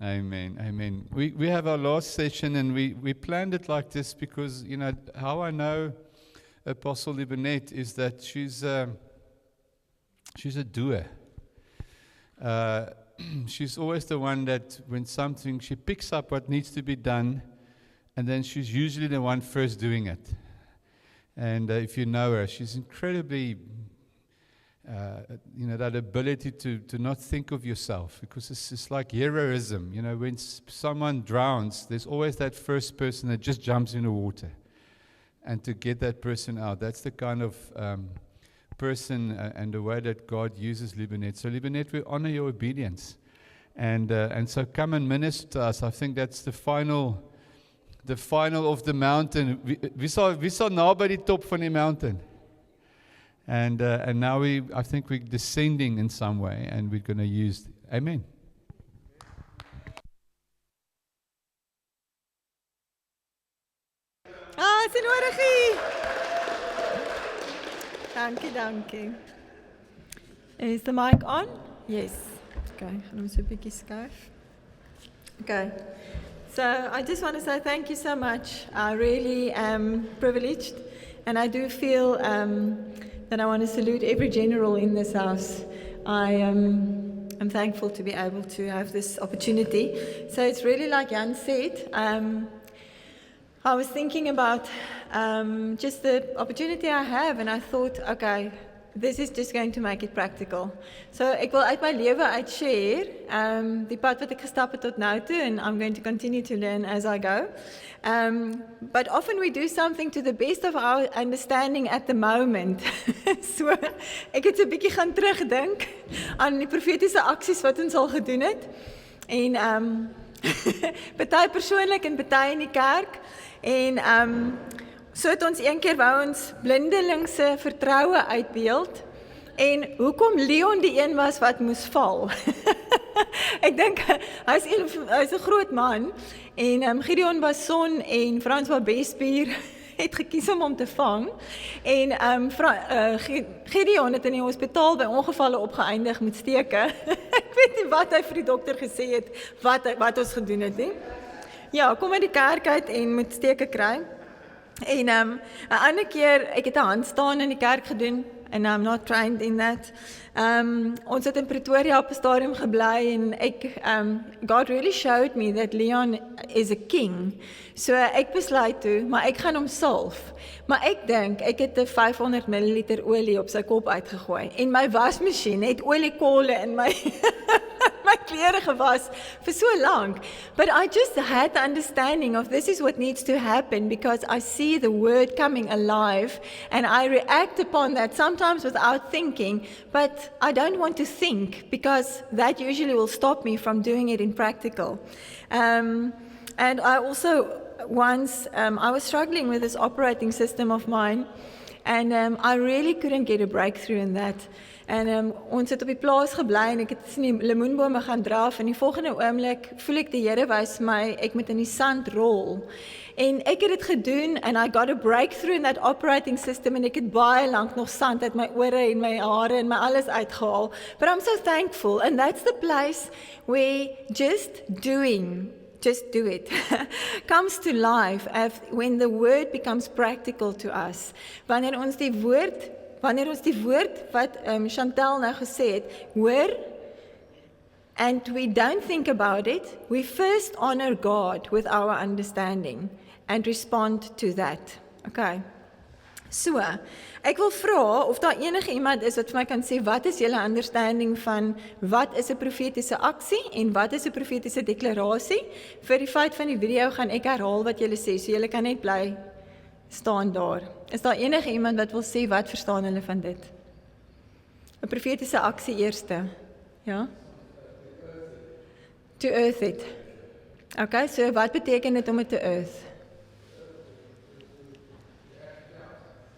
Amen. Amen. We have our last session, and we planned it like this because, how I know Apostle Libanette is that she's a doer. She's always the one that when something, she picks up what needs to be done, and then she's usually the one first doing it. And if you know her, she's incredibly, that ability to not think of yourself, because it's like heroism. When someone drowns, there's always that first person that just jumps in the water. And to get that person out, that's the kind of person and the way that God uses Libanette. So Libanette, we honor your obedience. And so come and minister to us. I think that's the final of the mountain. We saw now by the top van die mountain. And now I think we're descending in some way, and we're going to use, amen. Sinoragie. Dankie. Is the mic on? Yes. Okay, gaan hom so 'n bietjie skuif. Okay. So I just want to say thank you so much. I really am privileged, and I do feel that I want to salute every general in this house. I'm thankful to be able to have this opportunity. So it's really like Jan said. I was thinking about just the opportunity I have, and I thought, okay, this is just going to make it practical. So ek wil uit my lewe uit share die pad wat ek gestap het tot nou toe, and I'm going to continue to learn as I go. But often we do something to the best of our understanding at the moment. So ek het so 'n bietjie gaan terugdink aan die profetiese aksies wat ons al gedoen het. En party persoonlik en party in die kerk. En so het ons een keer wou ons blindelingse vertroue uitbeeld, en hoekom Leon die een was wat moes val. Ek dink hy's 'n groot man, en Gideon was son en Frans was Bespier het gekies om hom te vang, en Gideon het in die hospitaal by ongevalle opgeëindig met steke. Ek weet nie wat hy vir die dokter gesê het, wat ons gedoen het nie. Ja, kom uit die kerk uit en moet steke kry. En 'n ander keer, ek het 'n handstaan in die kerk gedoen, and I'm not trained in that. Ons het in Pretoria op 'n stadium gebly, en God really showed me that Leon is a king. So ek besluit toe, maar ek gaan hom salf. Maar ek dink, ek het 'n 500 ml olie op sy kop uitgegooi, en my wasmasjien het oliekolle in my my klere gewas vir so lank. But I just had the understanding of this is what needs to happen, because I see the word coming alive, and I react upon that sometimes without thinking, but I don't want to think, because that usually will stop me from doing it in practical. And I also once, I was struggling with this operating system of mine, and I really couldn't get a breakthrough in that. En ons het op die plaas gebly, en ek het in die lemoenbome gaan draf, en die volgende oomblik voel ek die Here wys my, ek moet in die sand rol. En ek het dit gedoen, and I got a breakthrough in that operating system, en ek het baie lank nog sand uit my ore en my hare en my alles uitgehaal. But I'm so thankful, and that's the place where just do it, comes to life when the word becomes practical to us. Wanneer ons die woord wat Chantal nou gesê het, hoor, and we don't think about it, we first honor God with our understanding and respond to that. Okay. So, ek wil vra of daar enige iemand is wat vir my kan sê, wat is julle understanding van wat is 'n profetiese aksie en wat is 'n profetiese deklarasie? Vir die feit van die video gaan ek herhaal wat julle sê, so julle kan net bly staan daar. Is daar enige iemand wat wil sê, wat verstaan hulle van dit? 'n Profetiese aksie eerste. Ja? To earth it. Okay, so wat beteken dit om dit te earth?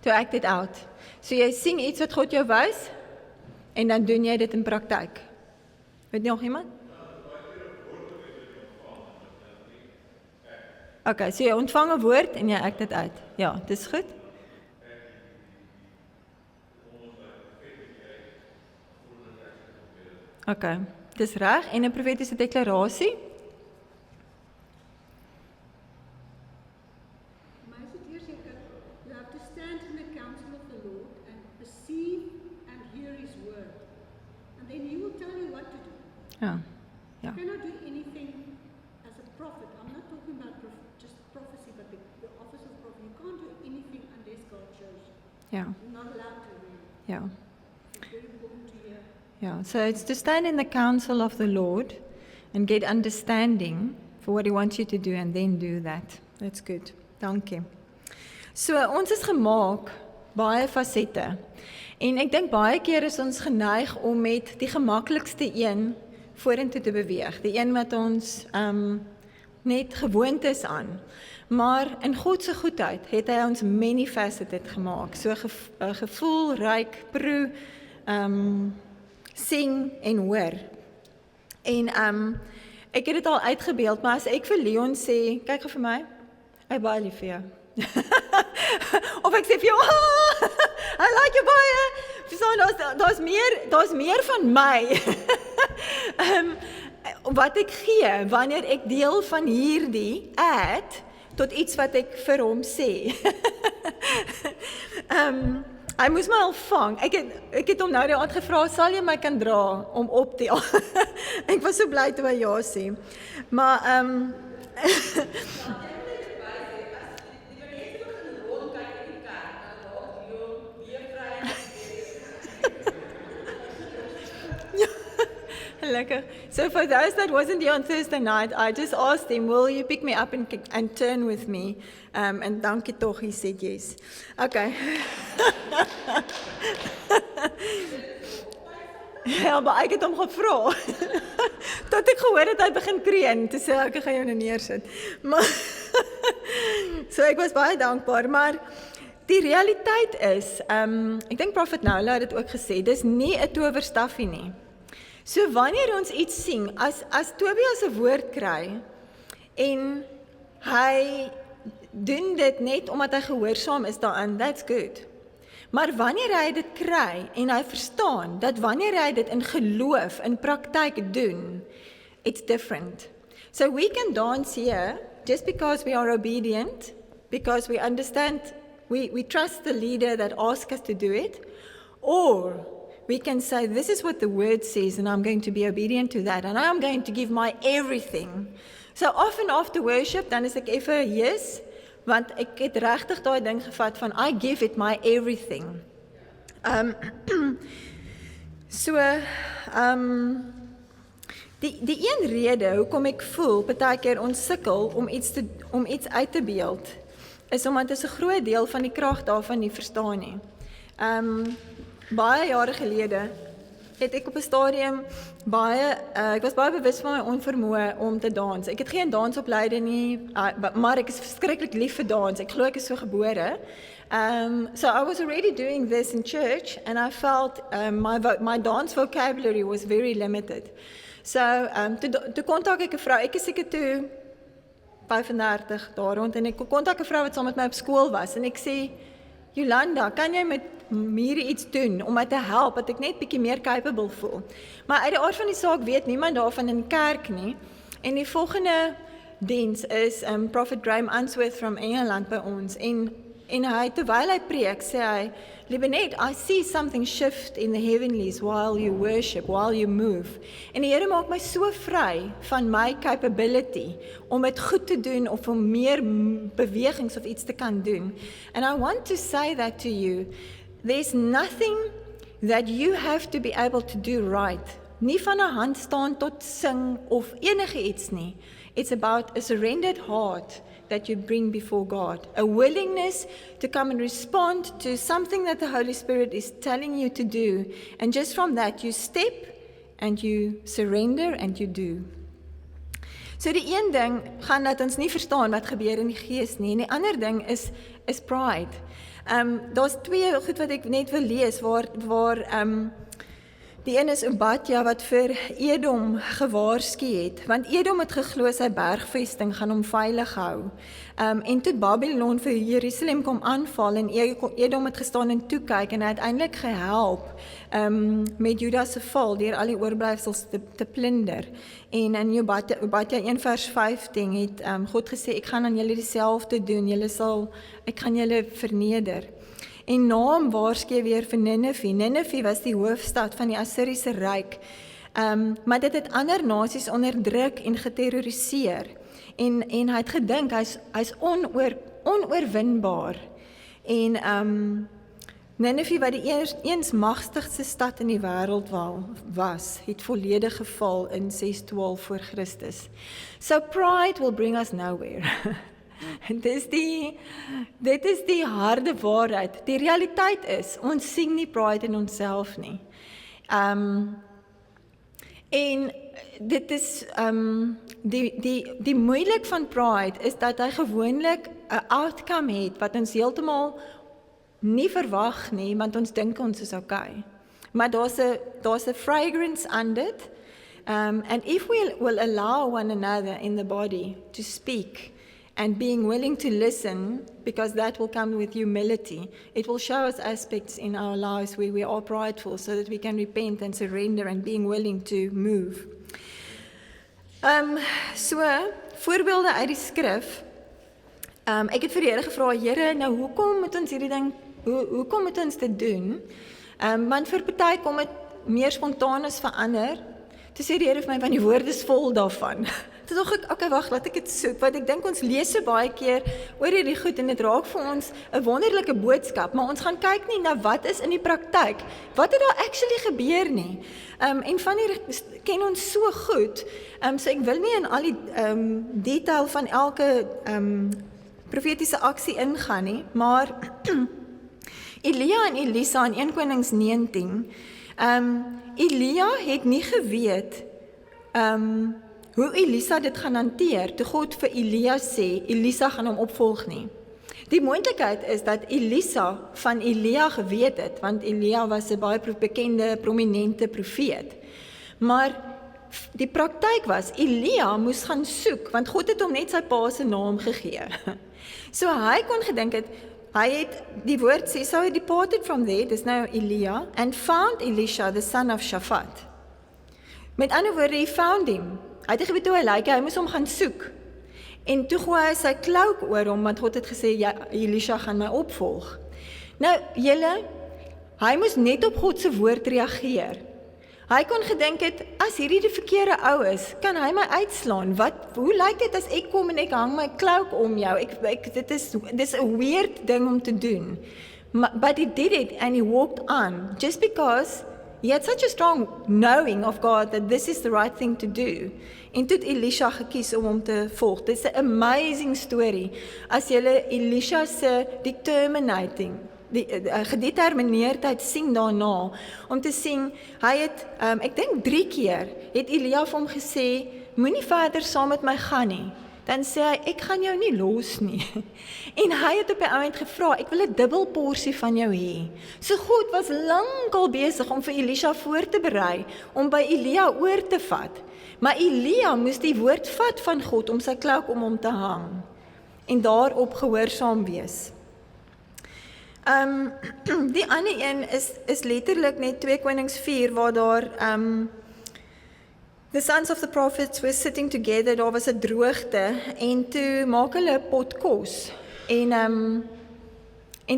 To act it out. So jy sien iets wat God jou wys, en dan doen jy dit in praktyk. Weet nog iemand? Okay, so jy ontvang 'n woord en jy act dit uit. Ja, dis goed. Okay, dis reg. En 'n profetiese deklarasie? Ja. Ja. You cannot do anything as a prophet. I'm not talking about just prophecy, but the office of prophet. You can't do anything unless God shows you. Ja. You're not allowed to really. Ja. It's very important to hear. Yeah, so it's to stand in the counsel of the Lord and get understanding for what He wants you to do and then do that. That's good. Dankie. So, ons is gemaak baie fasette. En ek dink baie keer is ons geneig om met die gemaklikste een vorentoe te beweeg. Die een wat ons net gewoond is aan. Maar in God se goedheid het hy ons many faceted gemaak. So gevoel, ryk, proe, sing en hoor. En ek het dit al uitgebeeld, maar as ek vir Leon sê, kyk gou vir my, hy baie lief vir jou. Of ek sê vir jou, I like jou baie. Daar's meer van my. Wat ek gee, wanneer ek deel van hierdie add, tot iets wat ek vir hom sê. Hy moes my al vang. Ek het hom nou die aand gevra, sal jy my kan dra om op te Ek was so bly toe hy ja sê. Maar lekker. So for those that wasn't here on Thursday night, I just asked him, will you pick me up and turn with me? And dankie tog, he said yes. Okay. Ja, maar ek het hom gevra. Tot ek gehoor het hy begin kreun, toe sê ek gaan jou nou neersit. Maar so ek was baie dankbaar, maar die realiteit is, ek dink Prophet Noula het dit ook gesê, dis nie 'n towerstafie nie. So wanneer ons iets sien, as Tobias 'n woord kry en hy doen dit net omdat hy gehoorsaam is daaraan, that's good. Maar wanneer hy dit kry en hy verstaan dat wanneer hy dit in geloof, in praktyk doen, it's different. So we can dance here just because we are obedient, because we understand, we trust the leader that asks us to do it, or we can say, this is what the word says, and I'm going to be obedient to that, and I'm going to give my everything. So often after worship, dan is ek effe yes, want ek het regtig daai ding gevat van, I give it my everything. Die een rede, hoekom ek voel, partykeer ons sukkel om iets uit te beeld, is omdat ons 'n groot deel van die krag daarvan nie verstaan nie. Baie jare gelede het ek op 'n stadium ek was baie bewus van my onvermoë om te dans. Ek het geen dansopleiding nie, maar ek is verskriklik lief vir dans. Ek glo ek is so gebore. So I was already doing this in church, and I felt my dance vocabulary was very limited. So toe kontak ek 'n vrou. Ek is seker toe 35 daar rond, en ek kontak 'n vrou wat saam met my op skool was, en ek sê, Jolanda, kan jy met hierdie iets doen om my te help, dat ek net bietjie meer capable voel. Maar uit die aard van die saak weet niemand daarvan in kerk nie. En die volgende diens is Prophet Graham Answorth from Engeland by ons. En hy, terwyl hy preek, sê hy, Libenet, I see something shift in the heavenlies while you worship, while you move. En die Here maak my so vry van my capability om dit goed te doen of om meer bewegings of iets te kan doen. And I want to say that to you. There's nothing that you have to be able to do right. Nie van 'n handstand tot sing of enige iets nie. It's about a surrendered heart that you bring before God. A willingness to come and respond to something that the Holy Spirit is telling you to do. And just from that, you step and you surrender and you do. So die een ding gaan dat ons nie verstaan wat gebeur in die gees nie. En die ander ding is pride. Daar's twee goed wat ek net wil lees waar die een is Obadja wat vir Edom gewaarsku het, want Edom het geglo sy bergvesting gaan hom veilig hou. En toe Babylon vir Jerusalem kom aanval en Edom het gestaan en toe kyk en hy het eintlik gehelp met Juda se val deur al die oorblyfsels te plunder. En in Obadja 1 vers 15 het God gesê, ek gaan aan julle dieselfde doen, ek gaan julle verneder. En na hom waarsku weer vir Ninive. Ninive was die hoofstad van die Assiriese ryk. Maar dit het ander nasies onderdruk en geterroriseer. En hy het gedink, hy's onoorwinbaar. En Nineve, wat die eens magtigste stad in die wêreld was, het volledig geval in 612 voor Christus. So pride will bring us nowhere. Dit is die harde waarheid. Die realiteit is, ons sien nie pride in onsself nie. En dit is, die moeilik van pride is dat hy gewoonlik 'n outcome het wat ons heeltemal nie verwag nie, want ons dink ons is okay. Maar daar's 'n fragrance aan dit. And if we will allow one another in the body to speak and being willing to listen, because that will come with humility, it will show us aspects in our lives where we are prideful so that we can repent and surrender and being willing to move. So, voorbeelde uit die skrif. Ek het vir die Here gevra, Here, nou hoekom moet ons hierdie ding, hoekom moet ons dit doen? Want vir party kom dit meer spontaan as vir ander. Toe sê die Here vir my, want die woord is vol daarvan. Toe dink ek, okay, wag, laat ek dit soek, want ek dink ons lees so baie keer oor hierdie goed en dit raak vir ons 'n wonderlike boodskap, maar ons gaan kyk nie na wat is in die praktyk, wat het daar actually gebeur nie. En van die ken ons so goed, so ek wil nie in al die detail van elke profetiese aksie ingaan nie, maar Elia en Elisa in 1 Konings 19, Elia het nie geweet hoe Elisa dit gaan hanteer, toe God vir Elia sê, Elisa gaan hom opvolg nie. Die moontlikheid is dat Elisa van Elia geweet het, want Elia was 'n baie bekende, prominente profeet. Maar die praktyk was, Elia moes gaan soek, want God het hom net sy pa se naam gegee. So hy kon gedink het, hy het, die woord sê, so he departed from there, dis nou Elia, and found Elisha, the son of Shaphat. Met ander woorde, he found him. Hy het geweet hoe hy lyk, hy moes hom gaan soek. En toe gooi hy sy cloak oor hom, want God het gesê, ja, Elisha gaan my opvolg. Nou, julle, hy moes net op God se woord reageer. Hy kon gedink het, as hierdie die verkeerde ou is, kan hy my uitslaan. Hoe lyk dit as ek kom en ek hang my cloak om jou? Dit is 'n weird ding om te doen. But he did it and he walked on, just because he had such a strong knowing of God that this is the right thing to do. En toe het Elisha gekies om hom te volg. Dit is 'n amazing story. As jy Elisha se gedetermineerdheid sien daarna, om te sien, hy het, ek dink 3 keer, het Elia vir hom gesê, moenie verder saam met my gaan nie. Dan sê hy, ek gaan jou nie los nie. En hy het op die ouend gevra, ek wil 'n dubbel porsie van jou hê. So God was lankal besig om vir Elisha voor te berei, om by Elia oor te vat. Maar Elia moes die woord vat van God, om sy cloak om hom te hang. En daarop gehoorsaam wees. Die ander een is letterlik net 2 Konings 4, waar daar, the sons of the prophets were sitting together, daar was 'n droogte, en toe maak hulle 'n pot kos, en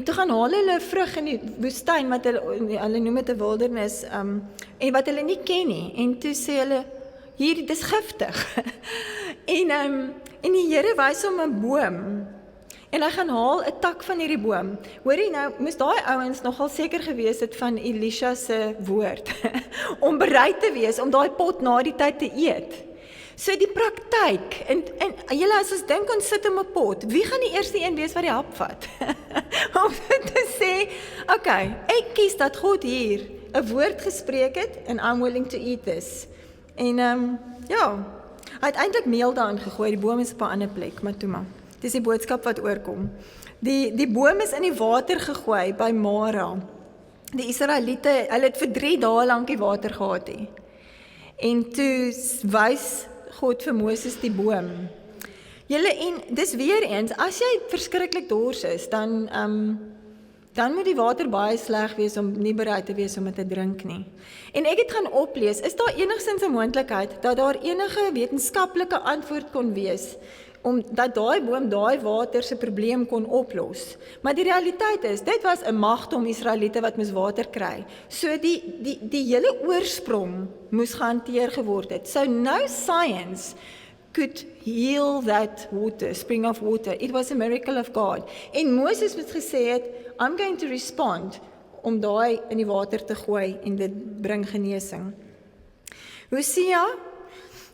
toe gaan haal hulle vrug in die woestyn, wat hulle noem dit 'n wildernis, en wat hulle nie ken nie, en toe sê hulle, hier, dis giftig, en die Here wys hom 'n boom, en hy gaan haal 'n tak van hierdie boom. Hoorie nou, moes daai ouens nogal seker gewees het van Elisha se woord, om bereid te wees, om daai pot na die tyd te eet. So die praktyk, en julle, as ons dink ons sit om 'n pot, wie gaan die eerste een wees wat die hap vat? Om te sê, okay, ek kies dat God hier 'n woord gespreek het, and I'm willing to eat this. En ja, hy het eintlik meel daarin gegooi, die boom is op 'n ander plek, maar toe maar. Dis die boodskap wat oorkom. Die boom is in die water gegooi by Mara. Die Israeliete, hulle het vir 3 dae lank die water gehad he. En toe wys God vir Moses die boom. Julle, en dis weer eens, as jy verskriklik dors is, dan moet die water baie sleg wees om nie bereid te wees om dit te drink nie. En ek het gaan oplees, is daar enigstens 'n moontlikheid dat daar enige wetenskaplike antwoord kon wees dat daai boom daai water se probleem kon oplos. Maar die realiteit is, dit was 'n magdom Israeliete wat moes water kry. So die hele oorsprong moes gehanteer geword het. So no science could heal that water, spring of water. It was a miracle of God. En Moses het gesê het, I'm going to respond om daai in die water te gooi en dit bring genesing. Hosea,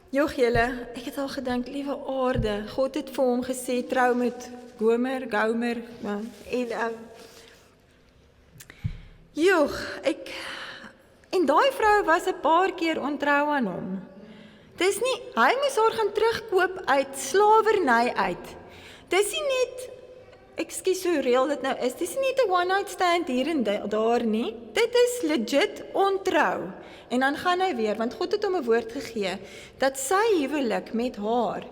joh julle, ek het al gedink, liewe aarde, God het vir hom gesê, trou met Gomer, en en daai vrou was 'n paar keer ontrou aan hom. Dis nie, hy moes haar gaan terugkoop uit slawerny uit. Dis nie net, ekskuus hoe reël dit nou is, dis nie net 'n one night stand hier en daar nie. Dit is legit ontrou. En dan gaan hy weer, want God het hom 'n woord gegee, dat sy huwelik met haar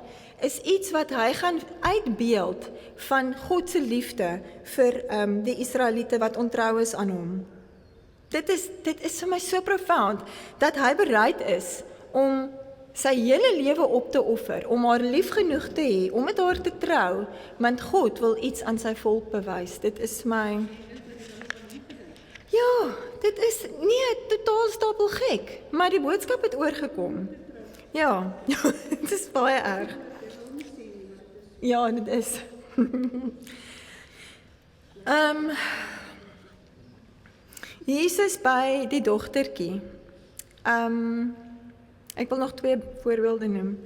is iets wat hy gaan uitbeeld van God se liefde vir die Israeliete wat ontrou is aan hom. Dit is vir my so profound, dat hy bereid is om sy hele lewe op te offer, om haar lief genoeg te hê, om met haar te trou, want God wil iets aan sy volk bewys. Dit is my... Ja, dit is nie totaal stapel gek, maar die boodskap het oorgekom. Ja, dit is baie erg. Ja, dit is. Jesus by die dogtertjie. Ek wil nog 2 voorbeelde noem.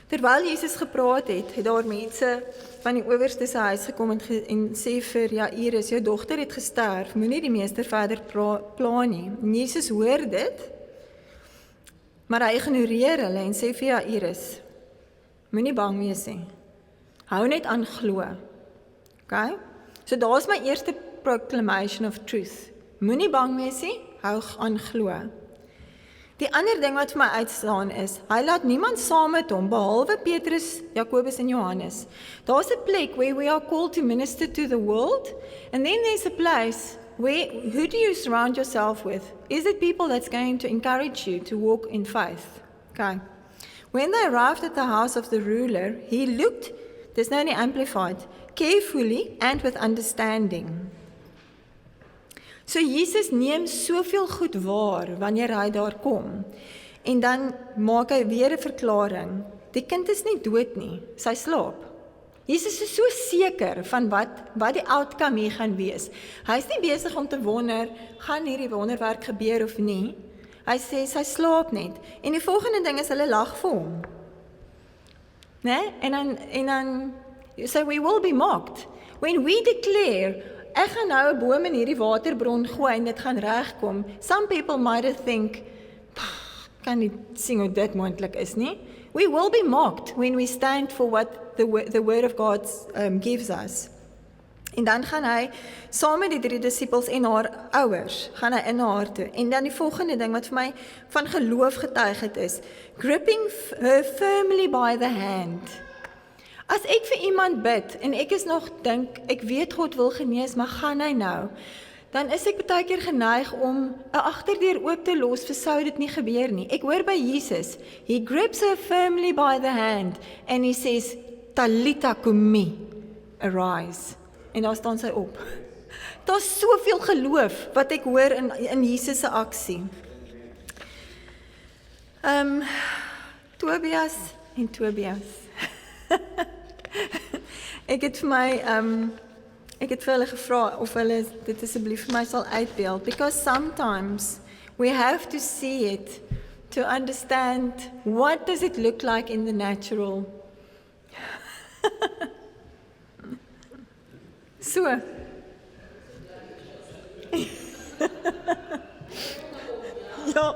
Terwyl Jesus gepraat het, het daar mense van die owerste se huis gekom en sê vir Jairus, jou dogter het gesterf, moenie die meester verder pla nie. En Jesus hoor dit, maar hy ignoreer hulle en sê vir Jairus, moenie bang wees nie. Hou net aan glo. Okay? So daar's my eerste proclamation of truth. Moenie bang wees nie, hou aan glo. Die ander ding wat vir my uitstaan is, hy laat niemand saam met hom, behalwe Petrus, Jakobus en Johannes. Daar's 'n plek where we are called to minister to the world, and then there's a place where, who do you surround yourself with? Is it people that's going to encourage you to walk in faith? Okay. When they arrived at the house of the ruler, he looked, there's no need amplified, carefully and with understanding. So Jesus neem soveel goed waar wanneer hy daar kom. En dan maak hy weer 'n verklaring. Die kind is nie dood nie, sy slaap. Jesus is so seker van wat die outcome hier gaan wees. Hy is nie besig om te wonder, gaan hierdie wonderwerk gebeur of nie. Hy sê sy slaap net. En die volgende ding is hulle lag vir hom. Né? En dan so we will be mocked when we declare ek gaan nou 'n boom in hierdie waterbron gooi en dit gaan regkom. Some people might think, kan nie sien hoe dit moontlik is nie. We will be mocked when we stand for what the word of God gives us. En dan gaan hy saam met die 3 disippels en haar ouers, gaan hy in haar toe. En dan die volgende ding wat vir my van geloof getuig het is, gripping her firmly by the hand. As ek vir iemand bid, en ek is nog dink, ek weet God wil genees, maar gaan hy nou, dan is ek baie keer geneig om 'n agterdeur oop te los, vir sou dit nie gebeur nie. Ek hoor by Jesus, he grips her firmly by the hand, and he says, Talita kumi, arise. En daar staan sy op. Daar's soveel geloof, wat ek hoor in Jesus se aksie. Tobias en Tobias. Ek het vir hulle gevra of hulle dit asseblief vir my sal uitbeeld, because sometimes we have to see it to understand what does it look like in the natural. So. Ja.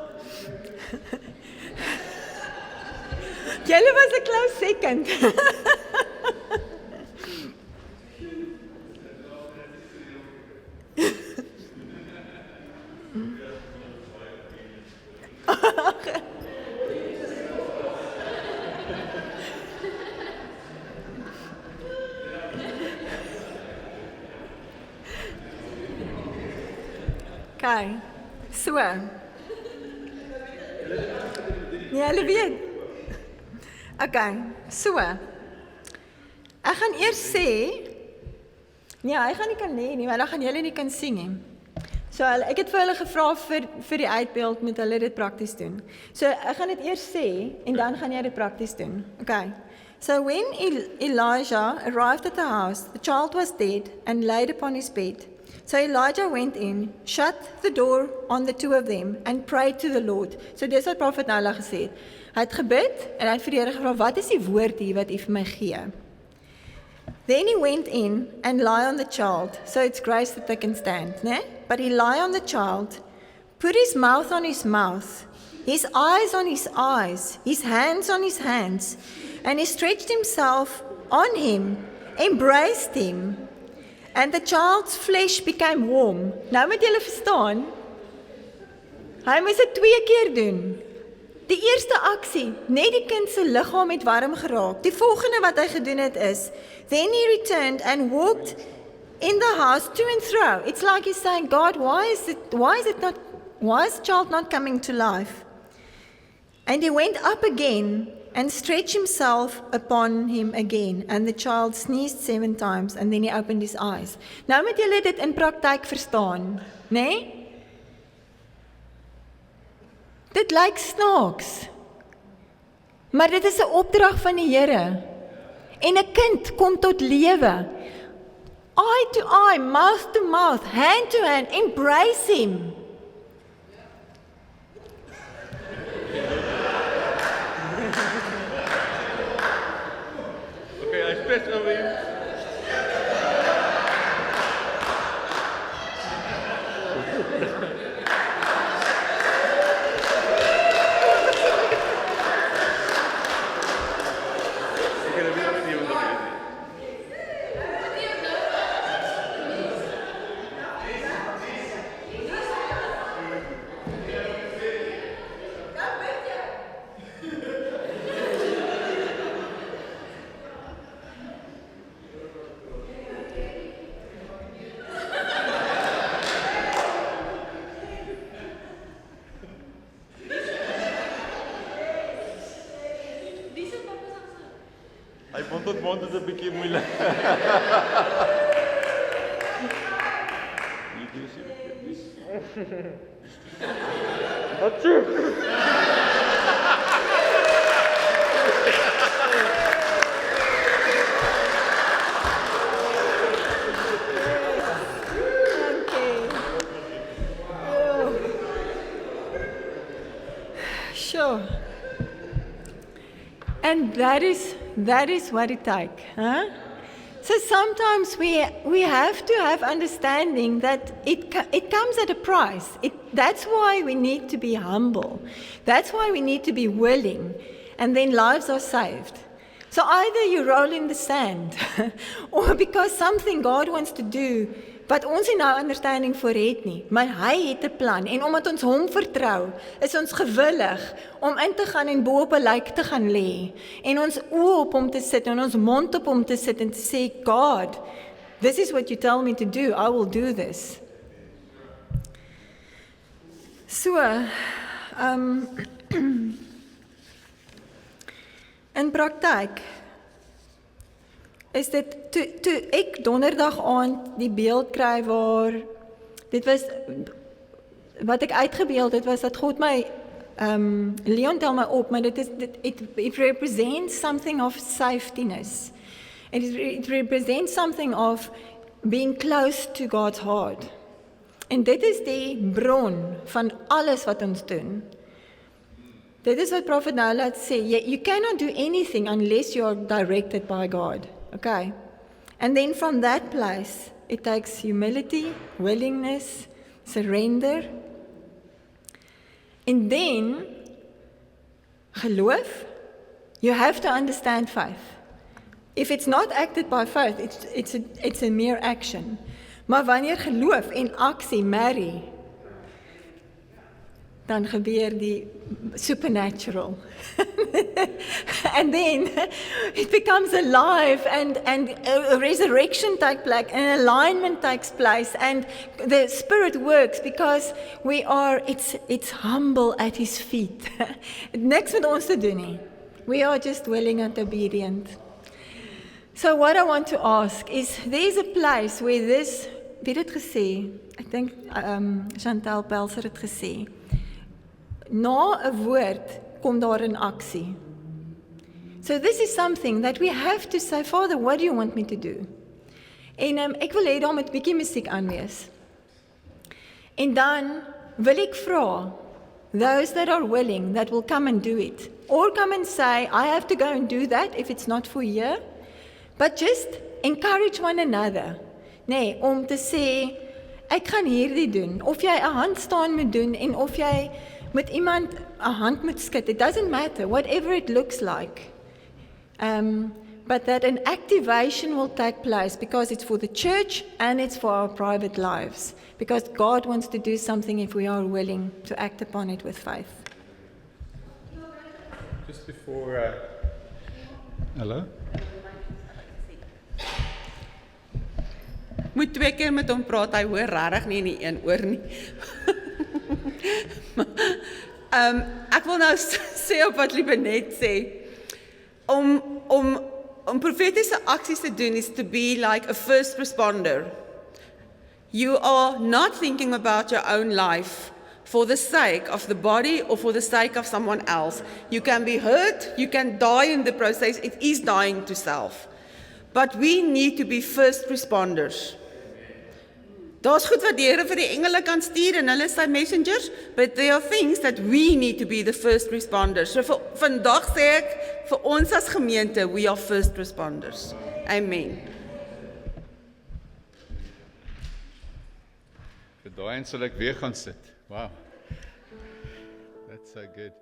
Julle was 'n close second. Okay, so. Nee, hulle weet. Okay, so. Ek gaan eers sê, nee, hy gaan nie kan lê nie, want dan gaan julle nie kan sing nie. So ek het vir hulle gevra vir die uitbeeld met hulle dit prakties doen. So ek gaan dit eers sê en dan gaan jy dit prakties doen. Okay. So when Elijah arrived at the house, the child was dead and laid upon his bed. So Elijah went in, shut the door on the two of them and prayed to the Lord. So dis wat Prophet Noah gesê het. Hy het gebid en hy het vir die Here gevra, wat is die woord hier wat U vir my gee? Then he went in and lay on the child, so it's grace that they can stand, né? But he lay on the child, put his mouth on his mouth, his eyes on his eyes, his hands on his hands, and he stretched himself on him, embraced him, and the child's flesh became warm. Nou moet julle verstaan, hy moes dit 2 keer doen. Die eerste aksie, net die kind se liggaam het warm geraak. Die volgende wat hy gedoen het is, then he returned and walked in the house to and fro. It's like he's saying, God, why is the child not coming to life? And he went up again and stretched himself upon him again. And the child sneezed 7 times and then he opened his eyes. Nou moet julle dit in praktyk verstaan, né? Nee? Dit lyk snaaks, maar dit is 'n opdrag van die Here. En 'n kind kom tot lewe. Eye to eye, mouth to mouth, hand to hand, embrace him. Okay, I stretch over you. Hy vond tot mond is 'n bietjie moeilik. Sure. And that is what it takes, huh? So sometimes we have to have understanding that it comes at a price. That's why we need to be humble. That's why we need to be willing, and then lives are saved. So either you roll in the sand, or because something God wants to do, wat ons nie nou understanding voor het nie, maar hy het 'n plan, en omdat ons hom vertrou, is ons gewillig om in te gaan en bo op 'n lijk te gaan lê, en ons oë op hom te sit, en ons mond op hom te sit, en te sê, God, this is what you tell me to do, I will do this. So, in praktyk, is dit, toe ek donderdag aand die beeld kry waar, dit was, wat ek uitgebeeld het, was dat God my, Leon tel my op, maar it represents something of safetyness. It represents something of being close to God's heart. En dit is die bron van alles wat ons doen. Dit is wat Prophet Noah sê, you cannot do anything unless you are directed by God. Okay? And then from that place, it takes humility, willingness, surrender. And then, geloof, you have to understand faith. If it's not acted by faith, it's a mere action. Maar wanneer geloof en aksie marry, dan gebeur die supernatural. And then it becomes alive, and a resurrection takes place, and alignment takes place, and the Spirit works because it's humble at His feet. Niks met ons te doen nie. We are just willing and obedient. So what I want to ask is, there's a place where this, wie het gesê? Ek dink Chantal Pelser het gesê, na 'n woord kom daar 'n aksie. So this is something that we have to say, Father, what do you want me to do? En ek wil hê daar moet 'n bietjie musiek aan wees. En dan wil ek vra, those that are willing, that will come and do it. Or come and say, I have to go and do that if it's not for here. But just encourage one another. Nee, om te sê, ek gaan hierdie doen. Of jy 'n handstand moet doen en of jy met iemand 'n hand moet skud. It doesn't matter, whatever it looks like. But that an activation will take place because it's for the church and it's for our private lives. Because God wants to do something if we are willing to act upon it with faith. Just before. Hello? Moet 2 keer met hom praat, hy hoor regtig nie in die een oor nie. Ek wil nou sê op wat Liebenet sê, om profetiese aksies te doen is to be like a first responder. You are not thinking about your own life for the sake of the body or for the sake of someone else. You can be hurt, you can die in the process, it is dying to self. But we need to be first responders. Daar's goed wat die Here vir die engele kan stuur en hulle is sy messengers, but there are things that we need to be the first responders. So vandag sê ek, vir ons as gemeente, we are first responders. Amen. Vir daai en sal ek weer gaan sit. Wow. That's so good.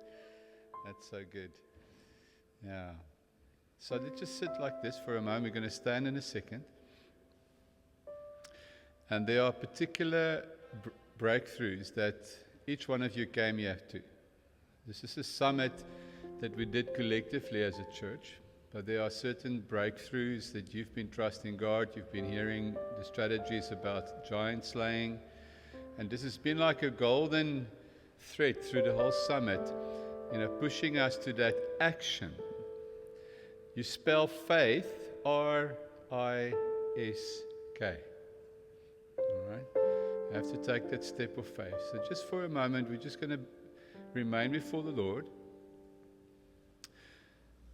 That's so good. Yeah. So let's just sit like this for a moment. We're going to stand in a second. And there are particular breakthroughs that each one of you came here to. This is a summit that we did collectively as a church, but there are certain breakthroughs that you've been trusting God. You've been hearing the strategies about giant slaying, and this has been like a golden thread through the whole summit, pushing us to that action. You spell faith, R-I-S-K. All right? You have to take that step of faith. So just for a moment, we're just going to remain before the Lord.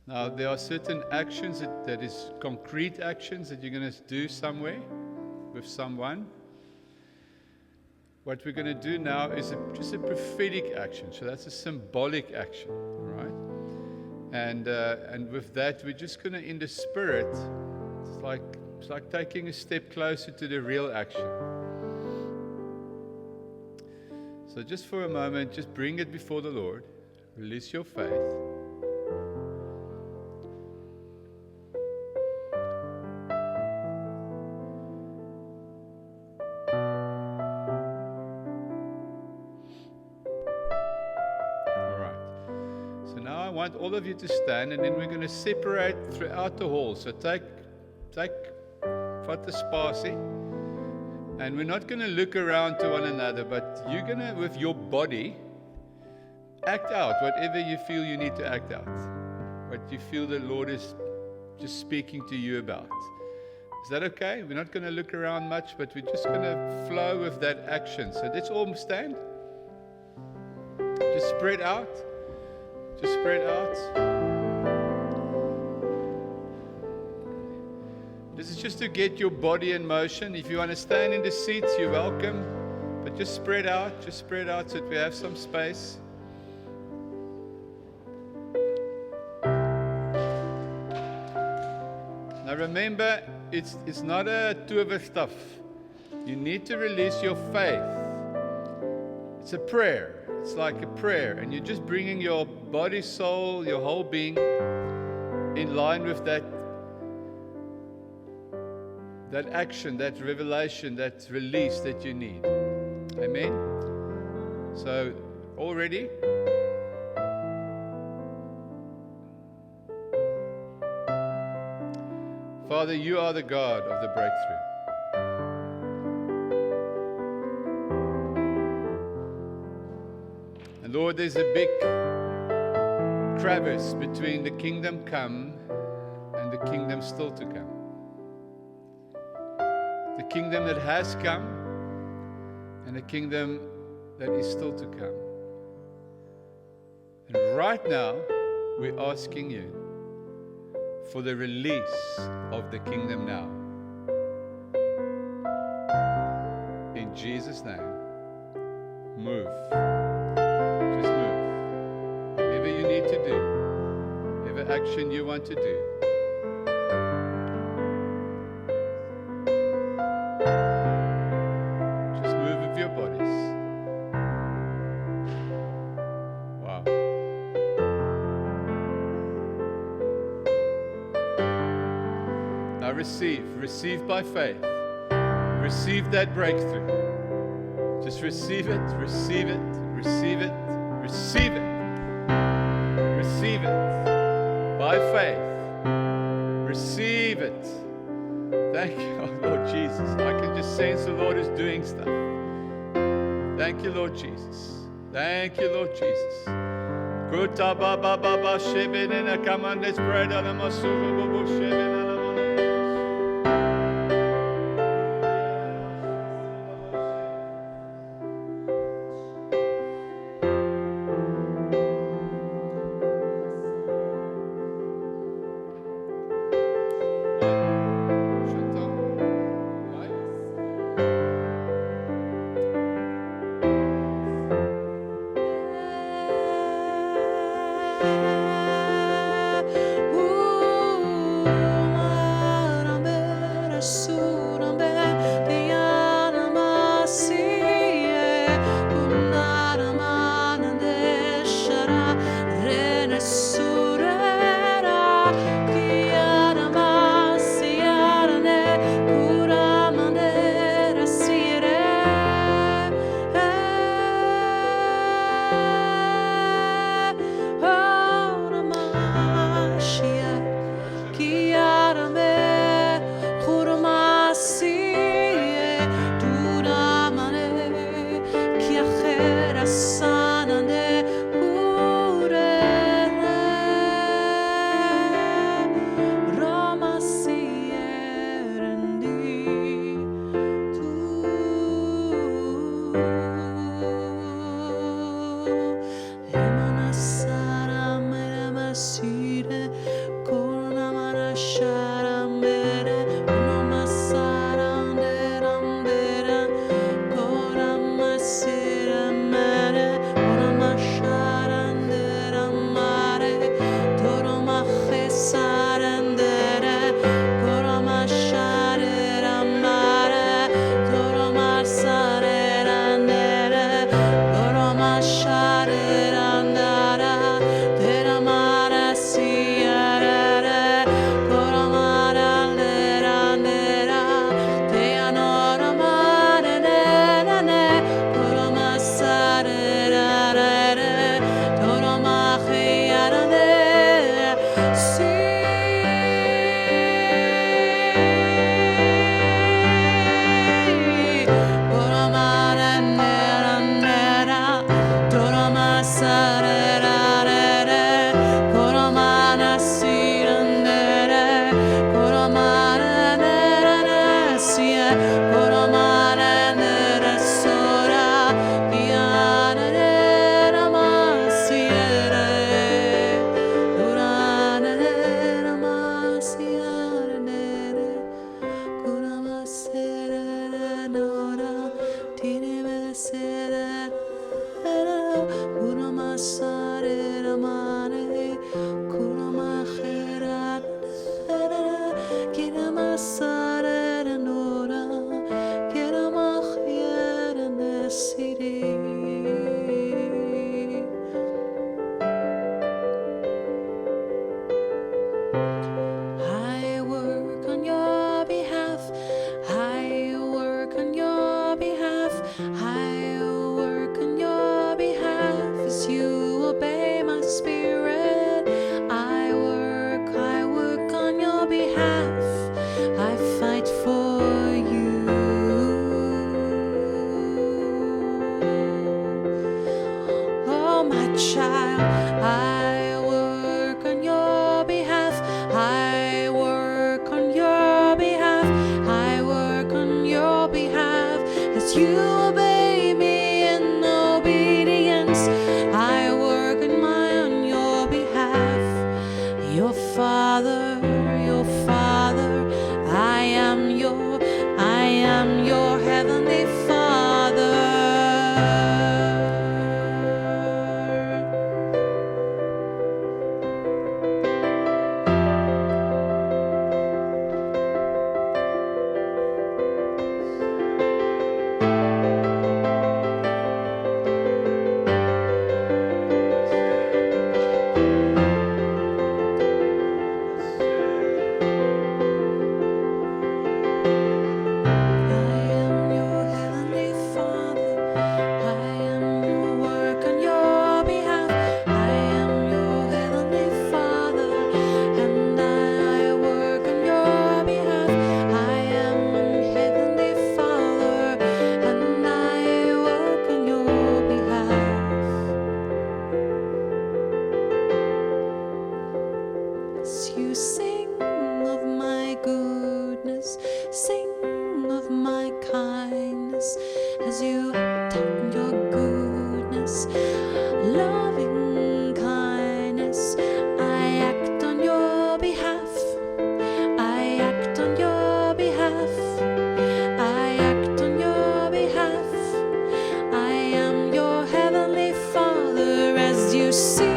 Now, there are certain actions that is concrete actions that you're going to do somewhere with someone. What we're going to do now is just a prophetic action. So that's a symbolic action, all right? And with that, we're just going to, in the spirit, it's like taking a step closer to the real action. So just for a moment, just bring it before the Lord. Release your faith. All of you to stand, and then we're going to separate throughout the hall. So take vat 'n spasie, and we're not going to look around to one another, but you're going to, with your body, act out whatever you feel you need to act out, what you feel the Lord is just speaking to you about. Is that okay? We're not going to look around much, but we're just going to flow with that action. So let's all stand. Just spread out. Just spread out. This is just to get your body in motion. If you want to stand in the seats, you're welcome. But just spread out so that we have some space. Now remember, it's not a tover stuff. You need to release your faith. It's a prayer. It's like a prayer, and you're just bringing your body, soul, your whole being in line with that action, that revelation, that release that you need. Amen? So, all ready? Father, you are the God of the breakthrough. Lord, there's a big crevice between the kingdom come and the kingdom still to come. The kingdom that has come and the kingdom that is still to come. And right now, we're asking you for the release of the kingdom now. In Jesus' name, move. Just move. Whatever you need to do, whatever action you want to do. Just move with your bodies. Wow. Now receive by faith. Receive that breakthrough. Just receive it, receive it, receive it, receive it. Receive it by faith. Receive it. Thank you, oh Lord Jesus. I can just sense the Lord is doing stuff. Thank you, Lord Jesus. Thank you, Lord Jesus. Come on, let's pray. I work on your behalf as you obey my spirit. see